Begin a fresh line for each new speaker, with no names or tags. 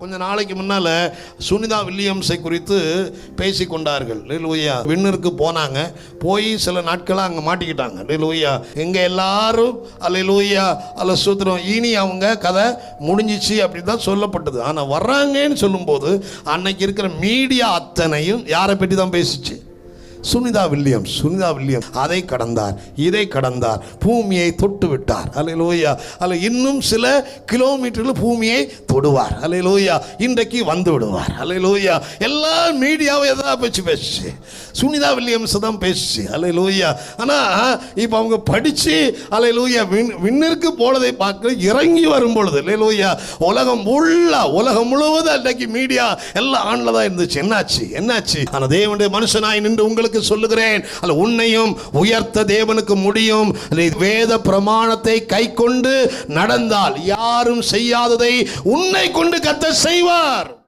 கொஞ்ச நாளைக்கு முன்னால் சுனிதா வில்லியம்ஸை குறித்து பேசி கொண்டார்கள். லூயா விண்ணிற்கு போனாங்க, போய் சில நாட்களாக அங்கே மாட்டிக்கிட்டாங்க. லூயா எங்கே எல்லாரும் அல்லேலூயா அல்ல சூத்திரம், இனி அவங்க கதை முடிஞ்சிச்சு அப்படி தான் சொல்லப்பட்டது. ஆனால் வர்றாங்கன்னு சொல்லும்போது அன்னைக்கு இருக்கிற மீடியா அத்தனையும் யாரை பற்றி தான் பேசிச்சு? சுனிதா வில்லியம்ஸ். சுனிதா வில்லியம்ஸ் அதை கடந்தார், இதை கடந்தார், பூமியை தொட்டு விட்டார். அல்லேலூயா. அல்ல இன்னும் சில கிலோமீட்டரில் பூமியை தொடுவார். அல்லேலூயா. இன்றைக்கு வந்து விடுவார். அல்லேலூயா. எல்லா மீடியாவும் எதாவது பேச்சு சுனிதா வில்லியம்ஸ் தான் பேசுச்சு. அல்லேலூயா. ஆனால் இப்போ அவங்க படித்து அல்லேலூயா விண்ணிற்கு போனதை பார்க்க இறங்கி வரும் பொழுது அல்லேலூயா உலகம் முழுவதும் அன்றைக்கு மீடியா எல்லாம் ஆன்ல தான் இருந்துச்சு. என்னாச்சு? ஆனால் தேவனுடைய மனுஷனாய் நின்று உங்களுக்கு சொல்லுகிறேன், அல்ல உன்னையும் உயர்த்த தேவனுக்கு முடியும். வேத பிரமாணத்தை கை கொண்டு நடந்தால் யாரும் செய்யாததை உன்னை கொண்டு கர்த்தர் செய்வார்.